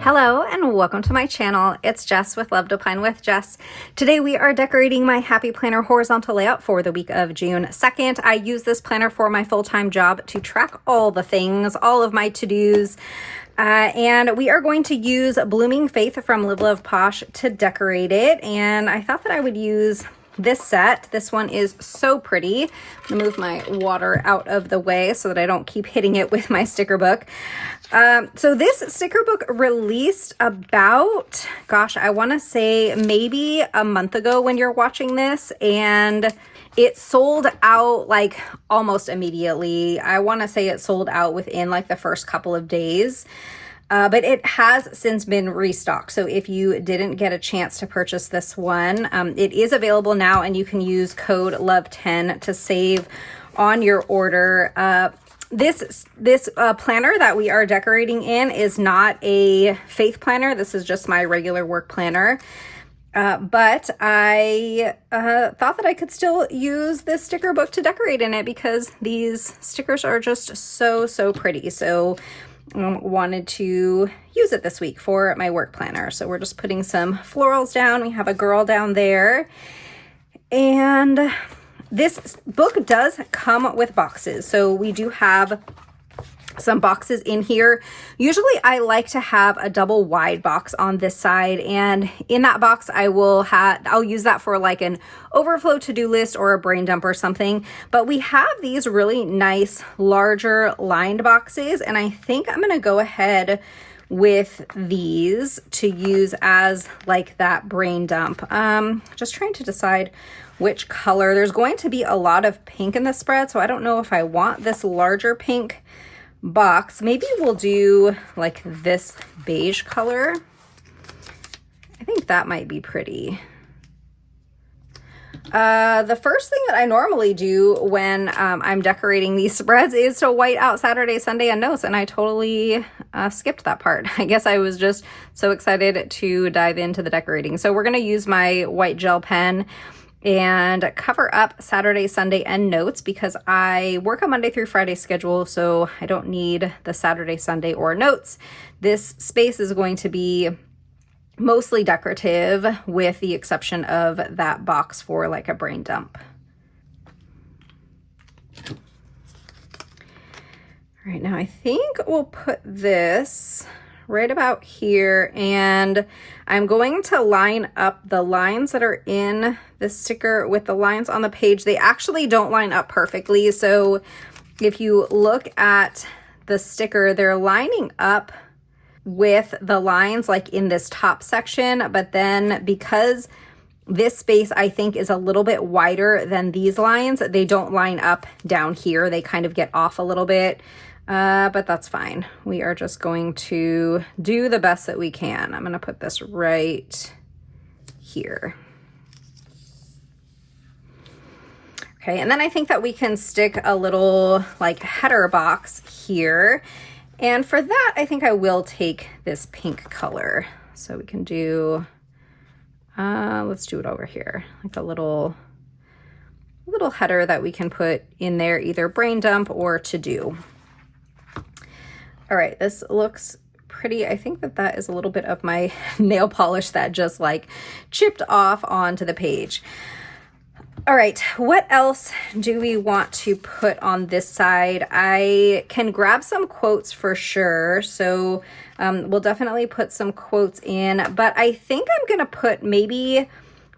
Hello and welcome to my channel. It's Jess with Love to Plan with Jess. Today we are decorating my Happy Planner horizontal layout for the week of June 2nd. I use this planner for my full-time job to track all the things, all of my to-dos. And we are going to use Blooming Faith from Live Love Posh to decorate it. And I thought that I would use this set. This one is so pretty. I'm gonna move my water out of the way so that I don't keep hitting it with my sticker book. So this sticker book released about, gosh, I want to say maybe a month ago when you're watching this, and it sold out like almost immediately. I want to say it sold out within like the first couple of days. But it has since been restocked. So if you didn't get a chance to purchase this one, it is available now, and you can use code LOVE10 to save on your order. This planner that we are decorating in is not a faith planner. This is just my regular work planner. But I thought that I could still use this sticker book to decorate in it because these stickers are just so pretty. So wanted to use it this week for my work planner. So we're just putting some florals down. We have a girl down there. And this book does come with boxes. So we do have some boxes in here. Usually I like to have a double wide box on this side, and in that box I'll use that for like an overflow to-do list or a brain dump or something. But we have these really nice larger lined boxes, and I think I'm gonna go ahead with these to use as like that brain dump. Just trying to decide which color. There's going to be a lot of pink in the spread, so I don't know if I want this larger pink box. Maybe we'll do like this beige color. I think that might be pretty. The first thing that I normally do when I'm decorating these spreads is to white out Saturday, Sunday, and notes, and I totally skipped that part. I guess I was just so excited to dive into the decorating. So we're going to use my white gel pen and cover up Saturday, Sunday, and notes because I work a Monday through Friday schedule, so I don't need the Saturday, Sunday, or notes. This space is going to be mostly decorative with the exception of that box for like a brain dump. All right, now I think we'll put this right about here, and I'm going to line up the lines that are in this sticker with the lines on the page. They actually don't line up perfectly, so if you look at the sticker, they're lining up with the lines like in this top section, but then because this space I think is a little bit wider than these lines, they don't line up down here. They kind of get off a little bit. But that's fine. We are just going to do the best that we can. I'm going to put this right here. Okay, and then I think that we can stick a little like header box here. And for that, I think I will take this pink color. So we can do, let's do it over here. Like a little header that we can put in there, either brain dump or to do. All right, this looks pretty. I think that that is a little bit of my nail polish that just like chipped off onto the page. All right, what else do we want to put on this side? I can grab some quotes for sure. So we'll definitely put some quotes in, but I think I'm gonna put maybe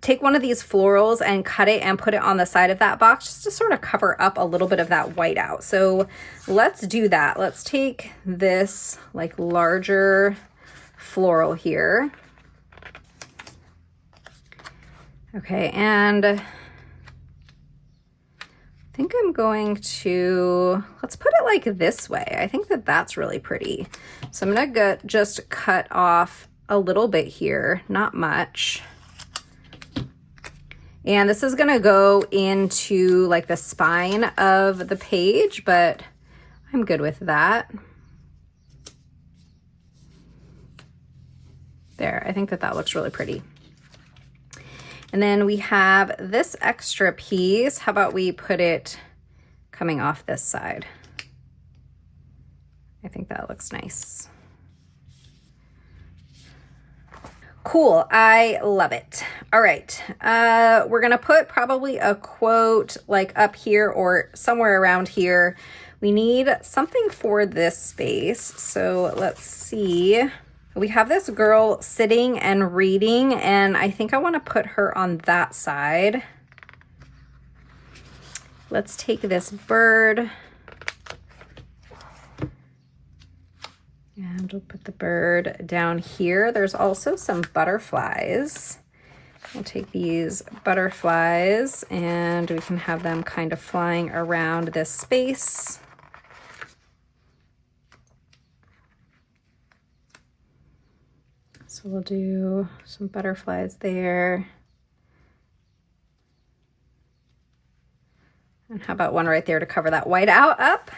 take one of these florals and cut it and put it on the side of that box just to sort of cover up a little bit of that white out. So let's do that. Let's take this like larger floral here. Okay, and I think I'm going to, let's put it like this way. I think that that's really pretty. So I'm gonna just cut off a little bit here, not much. And this is gonna go into like the spine of the page, but I'm good with that. There, I think that that looks really pretty. And then we have this extra piece. How about we put it coming off this side? I think that looks nice. Cool, I love it. All right, we're gonna put probably a quote like up here or somewhere around here. We need something for this space, so let's see. We have this girl sitting and reading, and I think I want to put her on that side. Let's take this bird and we'll put the bird down here. There's also some butterflies. We'll take these butterflies and we can have them kind of flying around this space. So we'll do some butterflies there. And how about one right there to cover that white out up?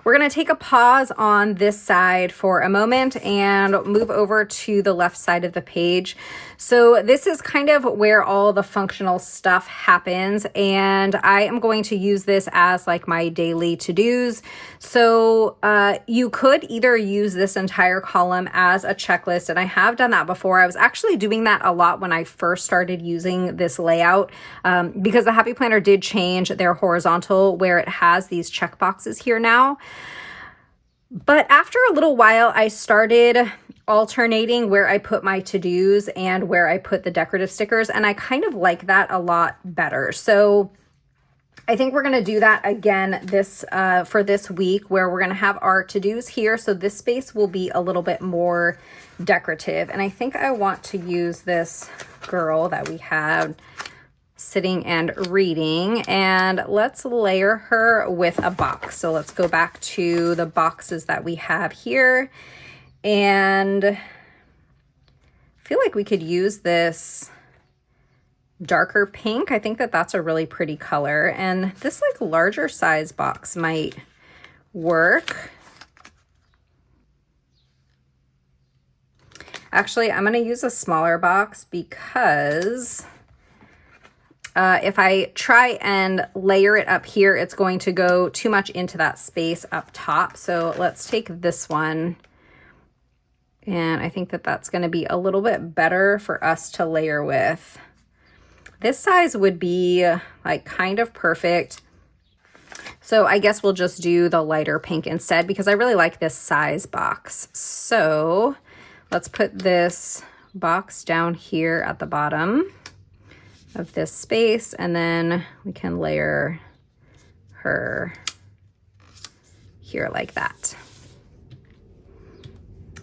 We're going to take a pause on this side for a moment and move over to the left side of the page. So this is kind of where all the functional stuff happens, and I am going to use this as like my daily to-dos. So you could either use this entire column as a checklist, and I have done that before. I was actually doing that a lot when I first started using this layout because the Happy Planner did change their horizontal where it has these check boxes here now. But after a little while, I started alternating where I put my to-dos and where I put the decorative stickers, and I kind of like that a lot better. So I think we're going to do that again this for this week, where we're going to have our to-dos here. So this space will be a little bit more decorative, and I think I want to use this girl that we have sitting and reading, and let's layer her with a box. So let's go back to the boxes that we have here, and I feel like we could use this darker pink. I think that that's a really pretty color, and this like larger size box might work. Actually, I'm going to use a smaller box because if I try and layer it up here, it's going to go too much into that space up top. So let's take this one. And I think that that's going to be a little bit better for us to layer with. This size would be like kind of perfect. So I guess we'll just do the lighter pink instead because I really like this size box. So let's put this box down here at the bottom of this space, and then we can layer her here like that.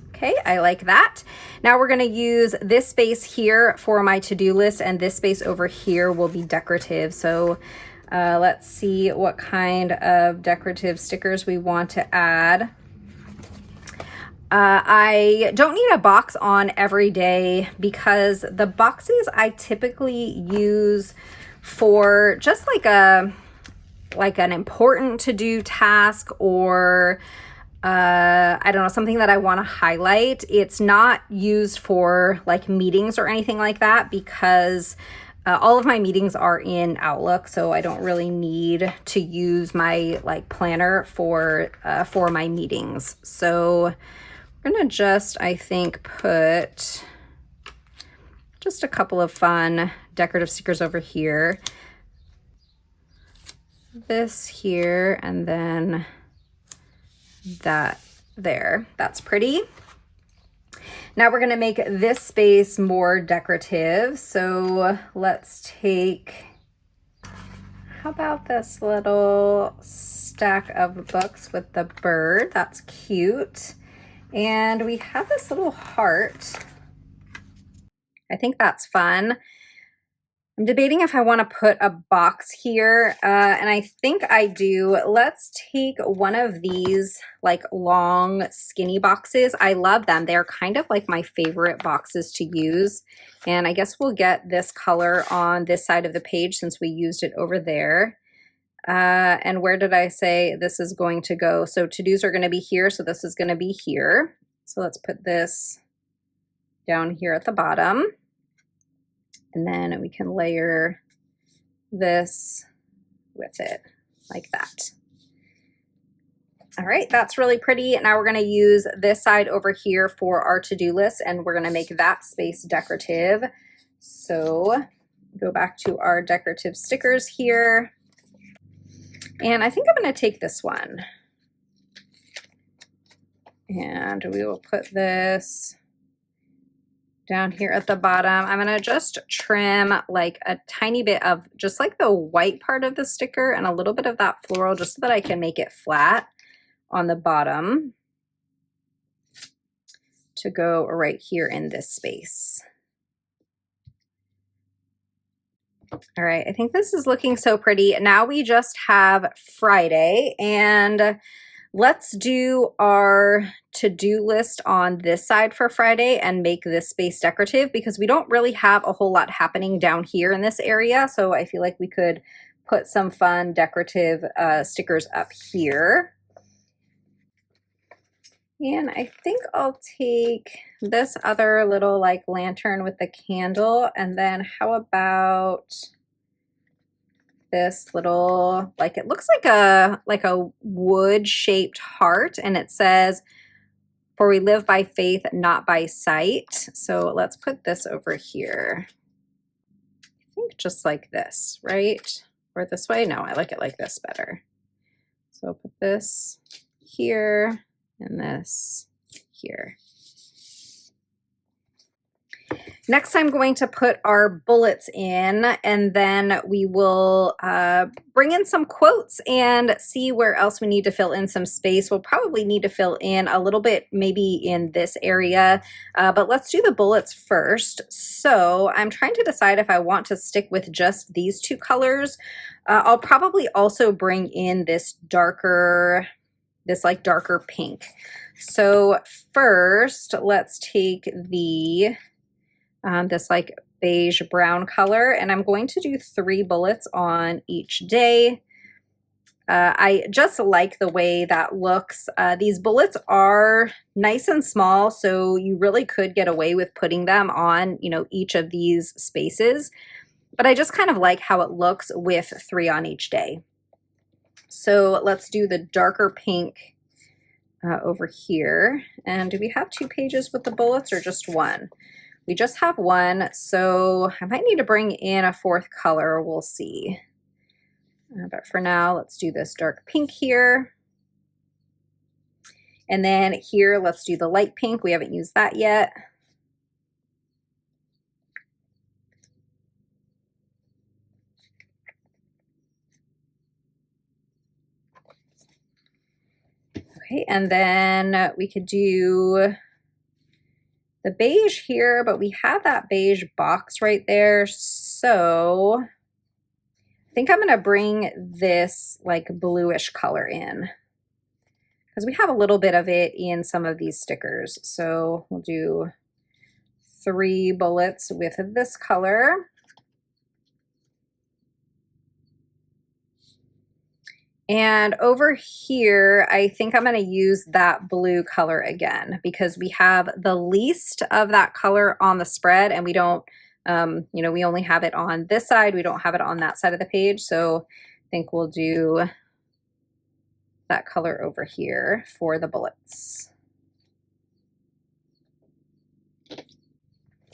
Okay, I like that. Now we're going to use this space here for my to-do list, and this space over here will be decorative. So let's see what kind of decorative stickers we want to add. I don't need a box on every day because the boxes I typically use for just like an important to-do task, or I don't know, something that I want to highlight. It's not used for like meetings or anything like that because all of my meetings are in Outlook, so I don't really need to use my like planner for my meetings. So I'm gonna just, I think, put just a couple of fun decorative stickers over here. This here, and then that there. That's pretty. Now we're gonna make this space more decorative. So let's take, how about this little stack of books with the bird? That's cute. And we have this little heart. I think that's fun. I'm debating if I want to put a box here, and I think I do. Let's take one of these like long skinny boxes. I love them. They're kind of like my favorite boxes to use. And I guess we'll get this color on this side of the page since we used it over there. And where did I say this is going to go? So to-dos are going to be here, so this is going to be here. So let's put this down here at the bottom. And then we can layer this with it like that. All right, that's really pretty. Now we're going to use this side over here for our to-do list, and we're going to make that space decorative. So go back to our decorative stickers here. And I think I'm going to take this one. And we will put this down here at the bottom. I'm going to just trim like a tiny bit of just like the white part of the sticker and a little bit of that floral just so that I can make it flat on the bottom to go right here in this space. All right, I think this is looking so pretty. Now we just have Friday, and let's do our to-do list on this side for Friday and make this space decorative because we don't really have a whole lot happening down here in this area. So I feel like we could put some fun decorative stickers up here. And I think I'll take this other little like lantern with the candle, and then how about this little, like, it looks like a wood shaped heart, and it says, "For we live by faith, not by sight." So let's put this over here. I think just like this, right? Or this way? No, I like it like this better. So I'll put this here and this here. Next, I'm going to put our bullets in, and then we will bring in some quotes and see where else we need to fill in some space. We'll probably need to fill in a little bit maybe in this area, but let's do the bullets first. So I'm trying to decide if I want to stick with just these two colors. I'll probably also bring in this darker pink. So first, let's take the this like beige brown color, and I'm going to do 3 bullets on each day. I just like the way that looks. These bullets are nice and small, so you really could get away with putting them on, you know, each of these spaces, but I just kind of like how it looks with 3 on each day. So let's do the darker pink over here. And do we have 2 pages with the bullets or just 1? We just have 1, so I might need to bring in a 4th color. We'll see. But for now, let's do this dark pink here. And then here, let's do the light pink. We haven't used that yet. Okay, and then we could do the beige here, but we have that beige box right there. So I think I'm gonna bring this like bluish color in because we have a little bit of it in some of these stickers. So we'll do 3 bullets with this color. And over here, I think I'm going to use that blue color again because we have the least of that color on the spread, and we don't, you know, we only have it on this side. We don't have it on that side of the page. So I think we'll do that color over here for the bullets.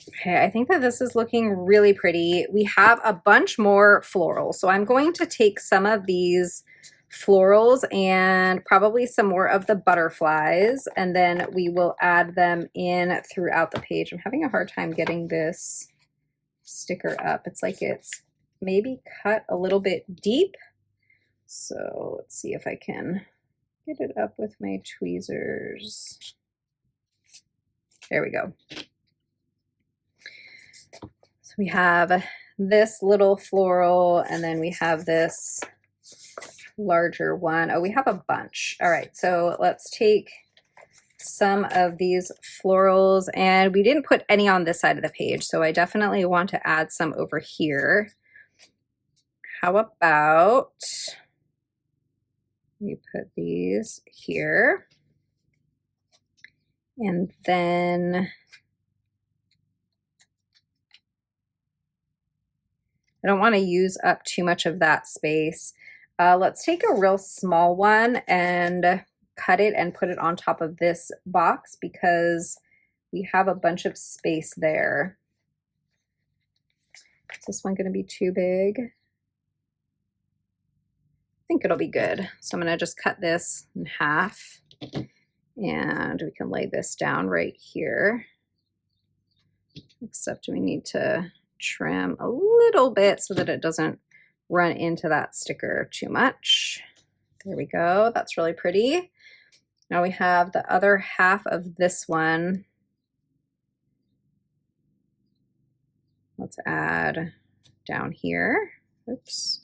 Okay, I think that this is looking really pretty. We have a bunch more florals. So I'm going to take some of these florals and probably some more of the butterflies, and then we will add them in throughout the page. I'm having a hard time getting this sticker up. It's like it's maybe cut a little bit deep. So let's see if I can get it up with my tweezers. There we go. So we have this little floral, and then we have this larger one. Oh, we have a bunch. All right, so let's take some of these florals, and we didn't put any on this side of the page, so I definitely want to add some over here. How about we put these here, and then I don't want to use up too much of that space. Let's take a real small one and cut it and put it on top of this box because we have a bunch of space there. Is this one going to be too big? I think it'll be good. So I'm going to just cut this in half, and we can lay this down right here. Except we need to trim a little bit so that it doesn't run into that sticker too much. There we go. That's really pretty. Now we have the other half of this one. Let's add down here. Oops.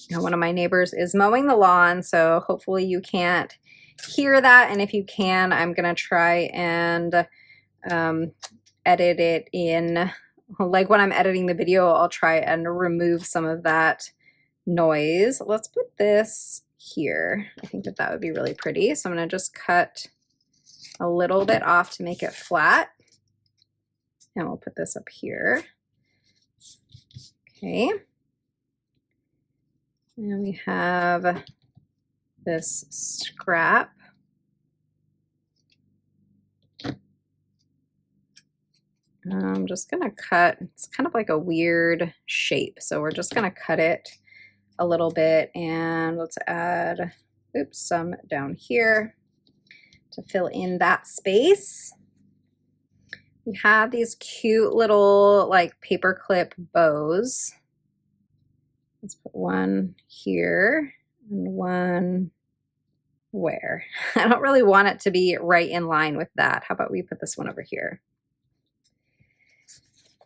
Now one of my neighbors is mowing the lawn, so hopefully you can't hear that. And if you can, I'm gonna try and edit it in, like when I'm editing the video, I'll try and remove some of that noise. Let's put this here. I think that would be really pretty. So I'm gonna just cut a little bit off to make it flat. And we'll put this up here. Okay. And we have this scrap. I'm just gonna cut, it's kind of like a weird shape. So we're just gonna cut it a little bit, and let's add, oops, some down here to fill in that space. We have these cute little like paper clip bows. Let's put one here and one where? I don't really want it to be right in line with that. How about we put this one over here?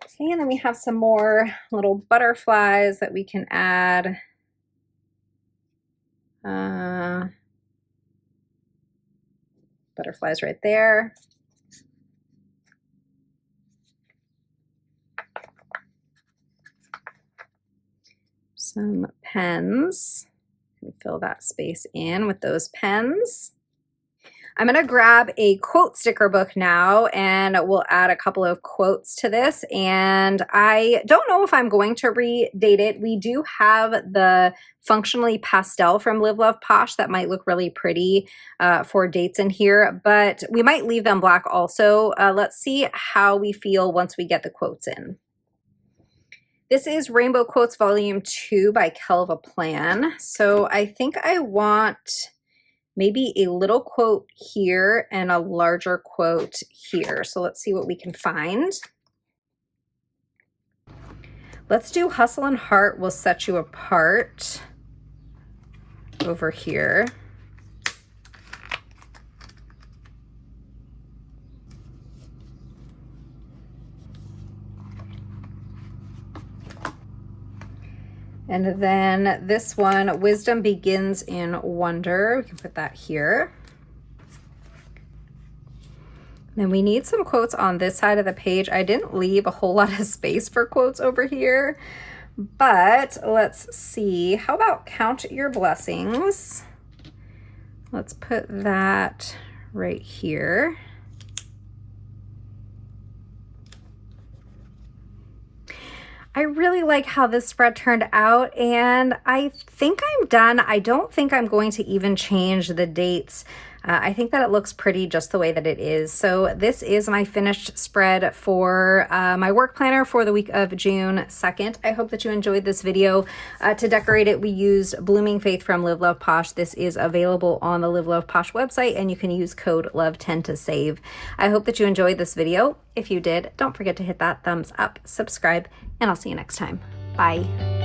Okay, and then we have some more little butterflies that we can add. Butterflies right there. Some pens. Fill that space in with those pens. I'm going to grab a quote sticker book now, and we'll add a couple of quotes to this. And I don't know if I'm going to redate it. We do have the Functionally Pastel from Live Love Posh that might look really pretty for dates in here, but we might leave them black also. Let's see how we feel once we get the quotes in. This is Rainbow Quotes Volume 2 by Kelva Plan. So I think I want maybe a little quote here and a larger quote here. So let's see what we can find. Let's do Hustle and Heart Will Set You Apart over here. And then this one, Wisdom Begins in Wonder. We can put that here. Then we need some quotes on this side of the page. I didn't leave a whole lot of space for quotes over here, but let's see. How about Count Your Blessings? Let's put that right here. I really like how this spread turned out, and I think I'm done. I don't think I'm going to even change the dates. I think that it looks pretty just the way that it is. So this is my finished spread for my work planner for the week of June 2nd. I hope that you enjoyed this video. To decorate it, we used Blooming Faith from Live Love Posh. This is available on the Live Love Posh website, and you can use code LOVE10 to save. I hope that you enjoyed this video. If you did, don't forget to hit that thumbs up, subscribe, and I'll see you next time. Bye.